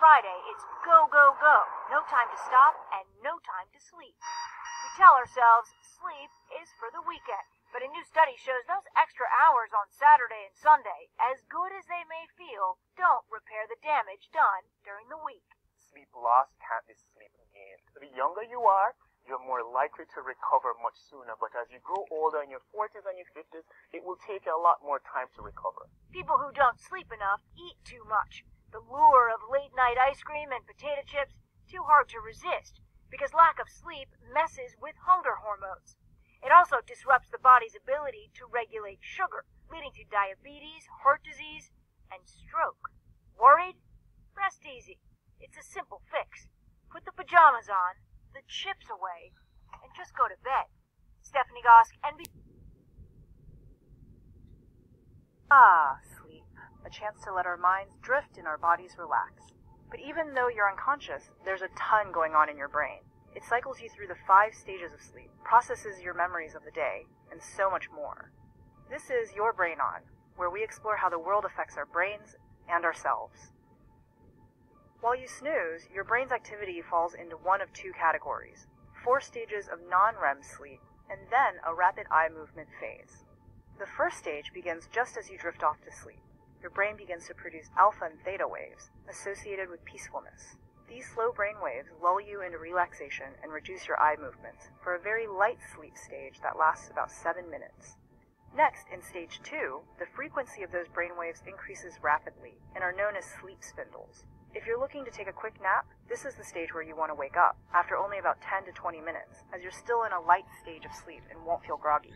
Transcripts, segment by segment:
Friday, it's go, go, go. No time to stop and no time to sleep. We tell ourselves sleep is for the weekend. But a new study shows those extra hours on Saturday and Sunday, as good as they may feel, don't repair the damage done during the week. Sleep lost can't be sleep gained. The younger you are, you're more likely to recover much sooner. But as you grow older, in your 40s and your 50s, it will take you a lot more time to recover. People who don't sleep enough eat too much. The lure of late-night ice cream and potato chips, too hard to resist, because lack of sleep messes with hunger hormones. It also disrupts the body's ability to regulate sugar, leading to diabetes, heart disease, and stroke. Worried? Rest easy. It's a simple fix. Put the pajamas on, the chips away, and just go to bed. Stephanie Gosk, NBC. Sleep. A chance to let our minds drift and our bodies relax. But even though you're unconscious, there's a ton going on in your brain. It cycles you through the 5 stages of sleep, processes your memories of the day, and so much more. This is Your Brain On, where we explore how the world affects our brains and ourselves. While you snooze, your brain's activity falls into one of 2 categories: 4 stages of non-REM sleep, and then a rapid eye movement phase. The first stage begins just as you drift off to sleep. Your brain begins to produce alpha and theta waves, associated with peacefulness. These slow brain waves lull you into relaxation and reduce your eye movements for a very light sleep stage that lasts about 7 minutes. Next, in stage 2, the frequency of those brain waves increases rapidly and are known as sleep spindles. If you're looking to take a quick nap, this is the stage where you want to wake up after only about 10 to 20 minutes, as you're still in a light stage of sleep and won't feel groggy.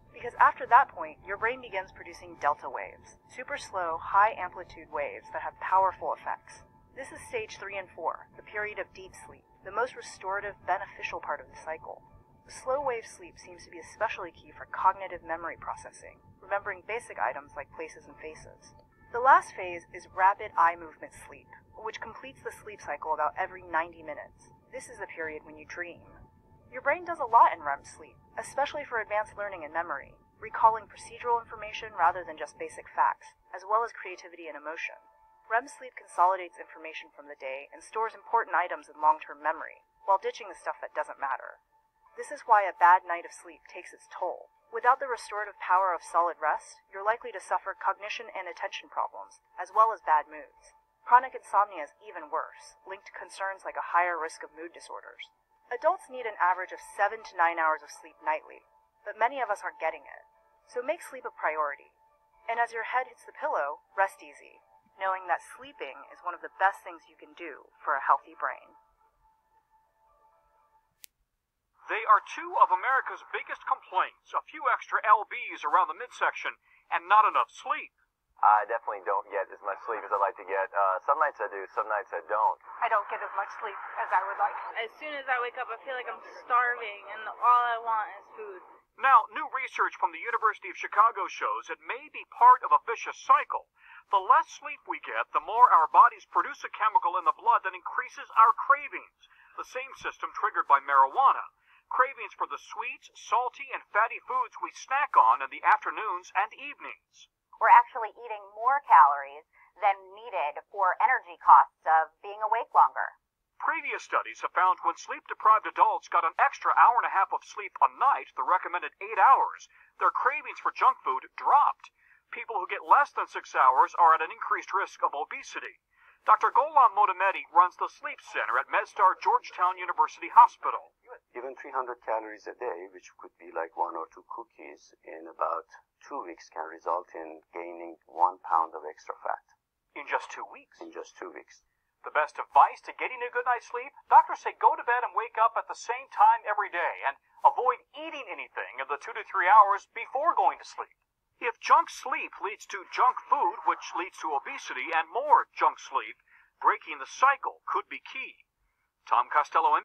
Because after that point, your brain begins producing delta waves, super slow, high amplitude waves that have powerful effects. This is stage 3 and 4, the period of deep sleep, the most restorative, beneficial part of the cycle. The slow wave sleep seems to be especially key for cognitive memory processing, remembering basic items like places and faces. The last phase is rapid eye movement sleep, which completes the sleep cycle about every 90 minutes. This is the period when you dream. Your brain does a lot in REM sleep, especially for advanced learning and memory, recalling procedural information rather than just basic facts, as well as creativity and emotion. REM sleep consolidates information from the day and stores important items in long-term memory, while ditching the stuff that doesn't matter. This is why a bad night of sleep takes its toll. Without the restorative power of solid rest, you're likely to suffer cognition and attention problems, as well as bad moods. Chronic insomnia is even worse, linked to concerns like a higher risk of mood disorders. Adults need an average of 7 to 9 hours of sleep nightly, but many of us aren't getting it. So make sleep a priority. And as your head hits the pillow, rest easy, knowing that sleeping is one of the best things you can do for a healthy brain. They are 2 of America's biggest complaints: a few extra lbs around the midsection and not enough sleep. I definitely don't get as much sleep as I like to get. Some nights I do, some nights I don't. I don't get as much sleep as I would like. As soon as I wake up, I feel like I'm starving, and all I want is food. Now, new research from the University of Chicago shows it may be part of a vicious cycle. The less sleep we get, the more our bodies produce a chemical in the blood that increases our cravings, the same system triggered by marijuana. Cravings for the sweet, salty, and fatty foods we snack on in the afternoons and evenings. We're actually eating more calories than needed for energy costs of being awake longer. Previous studies have found when sleep-deprived adults got an extra hour and a half of sleep a night, the recommended 8 hours, their cravings for junk food dropped. People who get less than 6 hours are at an increased risk of obesity. Dr. Golan Motamedi runs the Sleep Center at MedStar Georgetown University Hospital. Even 300 calories a day, which could be like 1 or 2 cookies, in about 2 weeks can result in gaining 1 pound of extra fat. In just 2 weeks? In just 2 weeks. The best advice to getting a good night's sleep? Doctors say go to bed and wake up at the same time every day, and avoid eating anything in the 2 to 3 hours before going to sleep. If junk sleep leads to junk food, which leads to obesity and more junk sleep, breaking the cycle could be key. Tom Costello,